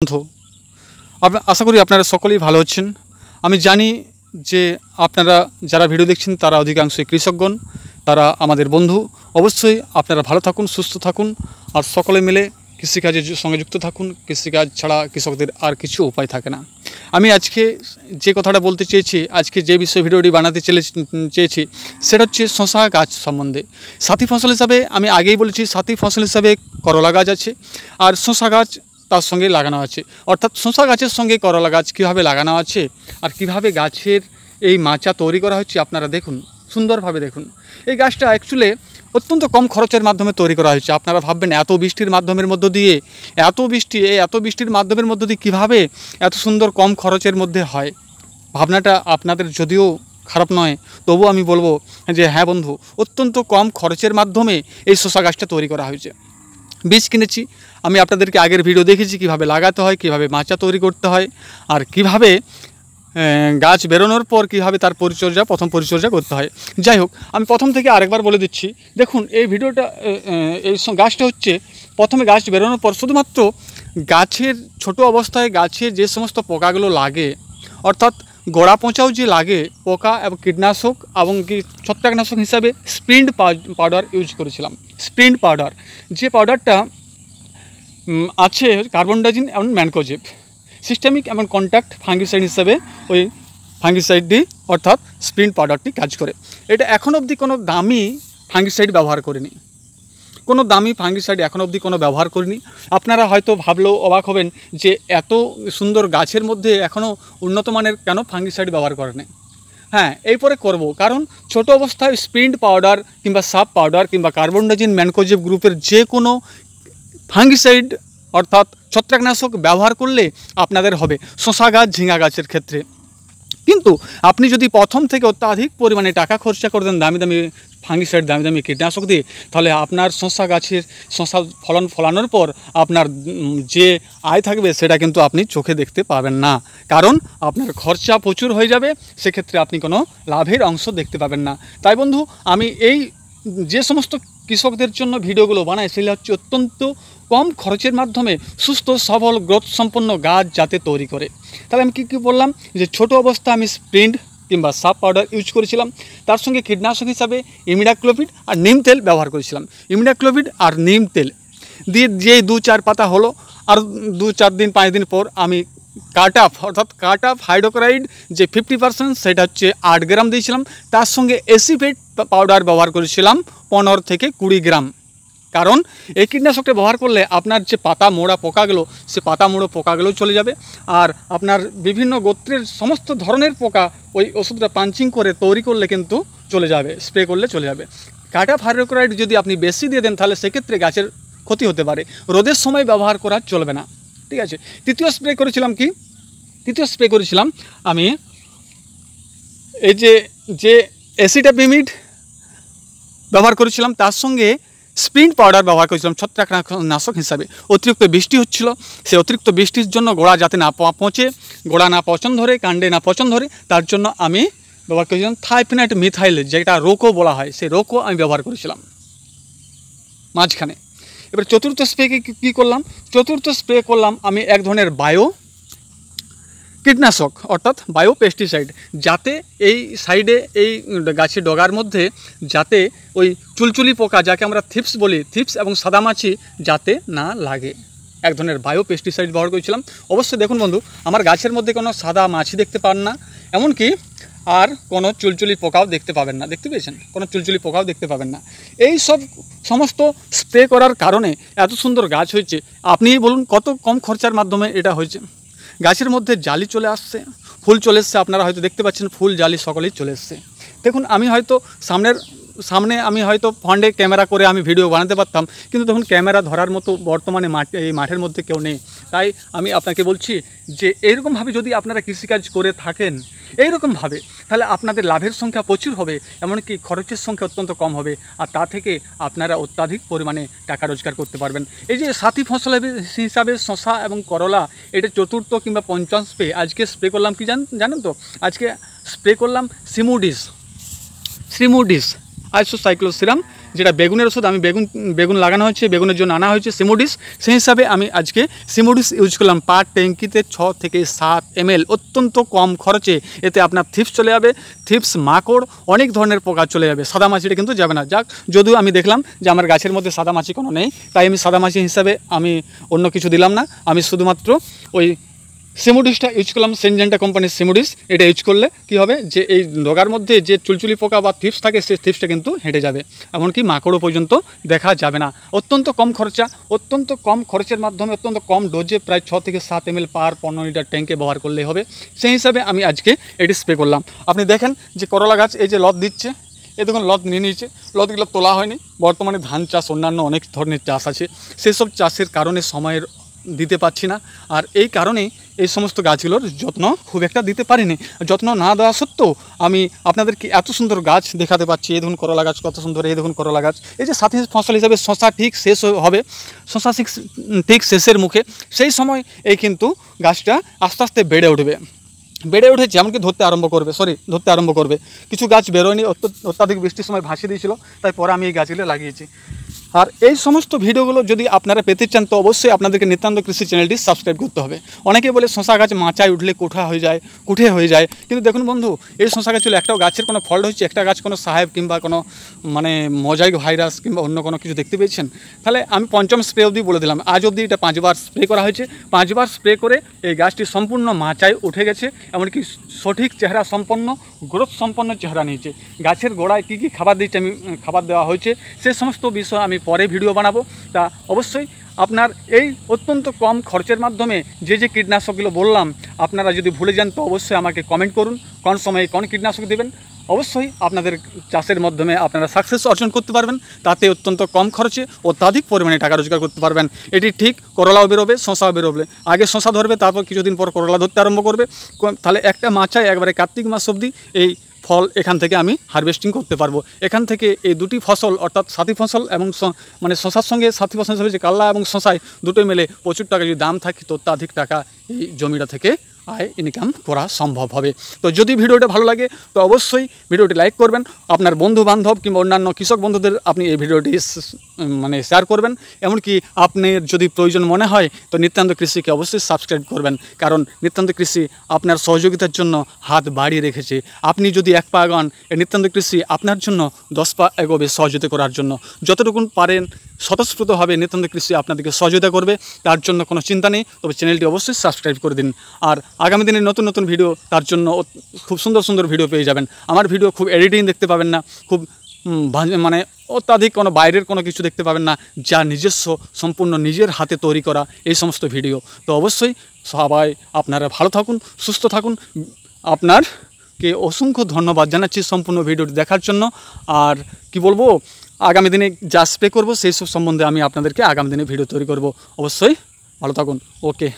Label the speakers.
Speaker 1: বন্ধু আশা করি আপনারা সকলেই ভালো আছেন। আমি জানি যে আপনারা যারা ভিডিও দেখছেন তারা অধিকাংশই কৃষকগণ, তারা আমাদের বন্ধু। অবশ্যই আপনারা ভালো থাকুন, সুস্থ থাকুন, আর সকলে মিলে কৃষিকাজের সঙ্গে যুক্ত থাকুন। কৃষিকাজ ছাড়া কৃষকদের আর কিছু উপায় থাকে না। আমি আজকে যে কথাটা বলতে চেয়েছি, আজকে যে বিষয়ে ভিডিওটি বানাতে চেয়েছি সেটা হচ্ছে শশা গাছ সম্বন্ধে। সাথী ফসল হিসাবে আমি আগেই বলেছি, সাথী ফসল হিসাবে করলা গাছ আছে আর শশা গাছ তার সঙ্গে লাগানো আছে। অর্থাৎ শশা গাছের সঙ্গে করলা গাছ কীভাবে লাগানো আছে আর কিভাবে গাছের এই মাচা তৈরি করা হচ্ছে আপনারা দেখুন, সুন্দরভাবে দেখুন। এই গাছটা অ্যাকচুয়ালি অত্যন্ত কম খরচের মাধ্যমে তৈরি করা হয়েছে। আপনারা ভাববেন এত বৃষ্টির মাধ্যমের মধ্য দিয়ে, এত বৃষ্টির মাধ্যমের মধ্য দিয়ে কীভাবে এত সুন্দর কম খরচের মধ্যে হয়। ভাবনাটা আপনাদের যদিও খারাপ নয়, তবু আমি বলবো যে হ্যাঁ বন্ধু, অত্যন্ত কম খরচের মাধ্যমে এই শশা গাছটা তৈরি করা হয়েছে। বীজ কিনেছি, আমি আপনাদেরকে আগের ভিডিও দেখেছি কীভাবে লাগাতে হয়, কীভাবে মাচা তৈরি করতে হয়, আর কীভাবে গাছ বেরোনোর পর কীভাবে তার প্রথম পরিচর্যা করতে হয়। যাই হোক, আমি প্রথম থেকে আরেকবার বলে দিচ্ছি। দেখুন এই ভিডিওটা, এই গাছটা হচ্ছে প্রথমে গাছ বেরোনোর পর শুধুমাত্র গাছের ছোট অবস্থায় গাছে যে সমস্ত পোকাগুলো লাগে, অর্থাৎ গোড়া পচাও যে লাগে পোকা এবং কীটনাশক এবং ছত্রাকনাশক হিসাবে স্প্রিন্ট পাউডার ইউজ করেছিলাম। স্প্রিন্ট পাউডার, যে পাউডারটা আছে কার্বনডাজিম এবং ম্যানকোজেব, সিস্টেমিক এবং কন্ট্যাক্ট ফাঙ্গিসাইড হিসাবে ওই ফাঙ্গিসাইডটি অর্থাৎ স্প্রিন্ট পাউডারটি কাজ করে। এটা এখন অবধি কোনো দামি ফাঙ্গিসাইড ব্যবহার করিনি, কোনো দামি ফাঙ্গিসাইড এখন অবধি কোনো ব্যবহার করিনি। আপনারা হয়তো ভাবলেও অবাক হবেন যে এত সুন্দর গাছের মধ্যে এখনও উন্নত মানের কেন ফাঙ্গিসাইড ব্যবহার করেনি। হ্যাঁ, এরপরে করব, কারণ ছোট অবস্থায় স্প্রিন্ট পাউডার কিংবা সাব পাউডার কিংবা কার্বনডাজিম ম্যানকোজেব গ্রুপের যে কোনো ফাঙ্গিসাইড অর্থাৎ ছত্রাকনাশক ব্যবহার করলে আপনাদের হবে শশা গাছ, ঝিঙা গাছের ক্ষেত্রে। কিন্তু আপনি যদি প্রথম থেকে অত্যাধিক পরিমাণে টাকা খরচা করে দেন দামি দামি ফাঙ্গিসাইড, দামি দামি কীটনাশক দিয়ে, তাহলে আপনার শশা গাছের শশা ফলানোর পর আপনার যে আয় থাকবে সেটা কিন্তু আপনি চোখে দেখতে পাবেন না, কারণ আপনার খরচা প্রচুর হয়ে যাবে। সেক্ষেত্রে আপনি কোনো লাভের অংশ দেখতে পাবেন না। তাই বন্ধু, আমি এই যে সমস্ত কৃষকদের জন্য ভিডিওগুলো বানাই সেগুলো হচ্ছে অত্যন্ত কম খরচের মাধ্যমে সুস্থ সবল গ্রোথ সম্পন্ন গাছ যাতে তৈরি করে। তাহলে আমি কী বললাম যে ছোট অবস্থা আমি স্প্রিন্ট কিংবা সাব পাউডার ইউজ করেছিলাম, তার সঙ্গে কীটনাশক হিসাবে ইমিডাক্লোপিড আর নিম তেল ব্যবহার করেছিলাম। ইমিডাক্লোপিড আর নিম তেল দিয়ে যে 2-4 পাতা হলো, আর 2-4 দিন 5 দিন পর আমি কাট আপ হাইড্রোক্লোরাইড যে 50% সেটা হচ্ছে 8 গ্রাম দিয়েছিলাম। তার সঙ্গে এসিফেট পাউডার ব্যবহার করেছিলাম 15 থেকে 20 গ্রাম। কারণ এই কীটনাশকটা ব্যবহার করলে আপনার যে পাতা মোড়া পোকাগুলো, সে পাতা মোড়ো পোকাগুলো চলে যাবে, আর আপনার বিভিন্ন গোত্রের সমস্ত ধরনের পোকা ওই ওষুধটা পাঞ্চিং করে তৈরি করলে কিন্তু চলে যাবে, স্প্রে করলে চলে যাবে। কাট আপ হাইড্রোক্লোরাইড যদি আপনি বেশি দিয়ে দেন তাহলে সেক্ষেত্রে গাছের ক্ষতি হতে পারে, রোদের সময় ব্যবহার করা চলবে না। ঠিক আছে। তৃতীয় স্প্রে করেছিলাম আমি এই যে অ্যাসিটাপিমিড ব্যবহার করেছিলাম, তার সঙ্গে স্প্রিন্ট পাউডার ব্যবহার করেছিলাম ছত্রাকনাশক হিসাবে। অতিরিক্ত বৃষ্টি হচ্ছিল, সে অতিরিক্ত বৃষ্টির জন্য গোড়া যাতে না পচে, গোড়া না পচন ধরে, কাণ্ডে না পচন ধরে, তার জন্য আমি ব্যবহার করেছিলাম থাইফেনাইট মিথাইল, যেটা রোকো বলা হয়, সেই রোকো আমি ব্যবহার করেছিলাম মাঝখানে। এবার চতুর্থ স্প্রেকে কী করলাম, চতুর্থ স্প্রে করলাম আমি এক ধরনের বায়ো কীটনাশক অর্থাৎ বায়ো পেস্টিসাইড, যাতে এই সাইডে এই গাছের ডগার মধ্যে যাতে ওই চুলচুলি পোকা, যাকে আমরা থিপস বলি, থিপস এবং সাদামাছি যাতে না লাগে, এক ধরনের বায়ো পেস্টিসাইড ব্যবহার করেছিলাম। অবশ্যই দেখুন বন্ধু, আমার গাছের মধ্যে কোনো সাদা মাছি দেখতে পান না, এমনকি আর কোনো চুলচুলি পোকাও দেখতে পাবেন না। দেখতে পেয়েছেন? কোনো চুলচুলি পোকাও দেখতে পাবেন না। এই সমস্ত স্প্রে করার কারণে এত সুন্দর গাছ হয়েছে। আপনি বলুন কত কম খরচার মাধ্যমে এটা হয়েছে। গাছের মধ্যে জালি চলে আসছে, ফুল চলে এসছে, আপনারা হয়তো দেখতে পাচ্ছেন ফুল জালি সকলেই চলে এসছে। দেখুন, আমি হয়তো সামনে আমি হয়তো ফ্রন্টে ক্যামেরা করে আমি ভিডিও বানাতে পারতাম, কিন্তু তখন ক্যামেরা ধরার মতো বর্তমানে এই মাঠের মধ্যে কেউ নেই। তাই আমি আপনাকে বলছি যে এইরকমভাবে যদি আপনারা কৃষিকাজ করে থাকেন এইরকমভাবে, তাহলে আপনাদের লাভের সংখ্যা প্রচুর হবে, এমনকি খরচের সংখ্যা অত্যন্ত কম হবে, আর তা থেকে আপনারা অত্যাধিক পরিমাণে টাকা রোজগার করতে পারবেন। এই যে সাথী ফসল হিসাবে শশা এবং করলা, এটা চতুর্থ কিংবা পঞ্চম স্প্রে। আজকে স্প্রে করলাম কি জানেন তো? আজকে স্প্রে করলাম সিমুডিস আইসোসাইক্লোসিরাম যেটা বেগুনের ওষুধ, আমি বেগুন লাগানো হয়েছে, বেগুনের জন্য আনা হয়েছে সিমোডিস, সেই হিসাবে আমি আজকে সিমোডিস ইউজ করলাম পার ট্যাঙ্কিতে 6 থেকে 7 ml, অত্যন্ত কম খরচে। এতে আপনার থিপস চলে যাবে, থিপস, মাকড়, অনেক ধরনের পোকা চলে যাবে, সাদামাছিটা কিন্তু যাবে না। যাক, যদিও আমি দেখলাম যে আমার গাছের মধ্যে সাদামাছি কোনো নেই, তাই আমি সাদামাছি হিসাবে আমি অন্য কিছু দিলাম না, আমি শুধুমাত্র ওই সিমোডিসটা ইউজ করলাম, সিনজেন্টা কোম্পানির সিমোডিস। এটা ইউজ করলে কি হবে যে এই ডগার মধ্যে যে চুলচুলি পোকা বা থিপস থাকে, সেই থিপসটা কিন্তু হেঁটে যাবে, এমনকি মাকড়ও পর্যন্ত দেখা যাবে না। অত্যন্ত কম খরচা, অত্যন্ত কম খরচের মাধ্যমে, অত্যন্ত কম ডোজে, প্রায় 6 থেকে 7 ml পার 15 লিটার ট্যাঙ্কে ব্যবহার করলেই হবে। সেই হিসাবে আমি আজকে এটি স্প্রে করলাম। আপনি দেখেন যে করলা গাছ এই যে লত দিচ্ছে, এই দেখুন লত নিয়ে নিয়েছে, লতগুলো তোলা হয়নি। বর্তমানে ধান চাষ, অন্যান্য অনেক ধরনের চাষ আছে, সেসব চাষের কারণে সময়ের দিতে পারছি না, আর এই কারণেই এই সমস্ত গাছগুলোর যত্ন খুব একটা দিতে পারিনি। যত্ন না দেওয়া সত্ত্বেও আমি আপনাদেরকে এত সুন্দর গাছ দেখাতে পাচ্ছি। এই দেখুন করলা গাছ কত সুন্দর, এই দেখুন করলা গাছ। এই যে সাথী ফসল হিসাবে শশা ঠিক শেষ হবে, শশা ঠিক শেষের মুখে, সেই সময় এই কিন্তু গাছটা আস্তে আস্তে বেড়ে উঠবে, বেড়ে উঠেছে, এমনকি ধরতে আরম্ভ করবে। কিছু গাছ বেরোয়নি, অত্যাধিক বৃষ্টির সময় ভাসিয়ে দিয়েছিল, তাই পরে আমি এই গাছগুলো লাগিয়েছি। আর এই সমস্ত ভিডিওগুলো যদি আপনারা পেতে চান, তো অবশ্যই আপনাদেরকে নিত্যান্ত কৃষি চ্যানেলটি সাবস্ক্রাইব করতে হবে। অনেকে বলে শশা গাছ মাচায় উঠলে কুঠে হয়ে যায়, কিন্তু দেখুন বন্ধু, এই শশা গাছগুলো একটাও গাছের কোনো ফল্ট হচ্ছে, একটা গাছ কোনো সাহেব কিংবা কোনো মানে মোজাইক ভাইরাস কিংবা অন্য কোনো কিছু দেখতে পেয়েছেন? তাহলে আমি পঞ্চম স্প্রে অবধি বলে দিলাম, আজ অবধি এটা 5 বার স্প্রে করা হয়েছে। 5 বার স্প্রে করে এই গাছটি সম্পূর্ণ মাচায় উঠে গেছে, এমনকি সঠিক চেহারা সম্পন্ন, গ্রোথ সম্পন্ন চেহারা নিয়েছে। গাছের গোড়ায় কী কী খাবার দিচ্ছে, আমি খাবার দেওয়া হয়েছে, সে সমস্ত বিষয় আমি পরে ভিডিও বানাবো। তা অবশ্যই আপনার এই অত্যন্ত কম খরচের মাধ্যমে যে কীটনাশকগুলো বললাম, আপনারা যদি ভুলে যান তো অবশ্যই আমাকে কমেন্ট করুন কোন সময়ে কোন কীটনাশক দেবেন। অবশ্যই আপনাদের চাষের মাধ্যমে আপনারা সাকসেস অর্জন করতে পারবেন, তাতে অত্যন্ত কম খরচে অত্যাধিক পরিমাণে টাকা রোজগার করতে পারবেন। এটি ঠিক করলাও বেরোবে, শশাও বেরোবে। আগে শশা ধরবে, তারপর কিছুদিন পর করলা ধরতে আরম্ভ করবে। তাহলে একটা মাচায় একবারে কার্তিক মাস অবধি এই ফল এখান থেকে আমি হারভেস্টিং করতে পারবো। এখান থেকে এই দুটি ফসল, অর্থাৎ সাথী ফসল এবং মানে শশার সঙ্গে সাথী ফসল হিসেবে যে কাল্লা এবং শশায় দুটোই মেলে প্রচুর টাকা যদি দাম থাকে, তো অত্যাধিক টাকা এই জমিটা থেকে আয় ইনকাম করা সম্ভব হবে। তো যদি ভিডিওটা ভালো লাগে তো অবশ্যই ভিডিওটি লাইক করবেন, আপনার বন্ধু বান্ধব কিংবা অন্যান্য কৃষক বন্ধুদের আপনি এই ভিডিওটি মানে শেয়ার করবেন। এমনকি আপনার যদি প্রয়োজন মনে হয় তো নিত্যান্ত কৃষিকে অবশ্যই সাবস্ক্রাইব করবেন, কারণ নিত্যান্ত কৃষি আপনার সহযোগিতার জন্য হাত বাড়িয়ে রেখেছে। আপনি যদি 1 পা এগোন, নিত্যান্ত কৃষি আপনার জন্য 10 পা এগোবে সহযোগিতা করার জন্য। যতটুকুন পারেন স্বতঃস্ফূর্তভাবে নিত্যান্ত কৃষি আপনাদেরকে সহযোগিতা করবে, তার জন্য কোনো চিন্তা নেই। তবে চ্যানেলটি অবশ্যই সাবস্ক্রাইব করে দিন। আর আগামী দিনে নতুন নতুন ভিডিও, তার জন্য খুব সুন্দর সুন্দর ভিডিও পেয়ে যাবেন। আমার ভিডিও খুব এডিটিং দেখতে পাবেন না, খুব মানে অত্যাধিক কোনো বাইরের কোনো কিছু দেখতে পাবেন না, যা নিজস্ব সম্পূর্ণ নিজের হাতে তৈরি করা এই সমস্ত ভিডিও। তো অবশ্যই সবাই আপনারা ভালো থাকুন, সুস্থ থাকুন। আপনারকে অসংখ্য ধন্যবাদ জানাচ্ছি সম্পূর্ণ ভিডিওটি দেখার জন্য। আর কি বলবো, আগামী দিনে যা স্প্রে করবো সেই সব সম্বন্ধে আমি আপনাদেরকে আগামী দিনে ভিডিও তৈরি করব। অবশ্যই ভালো থাকুন। ওকে।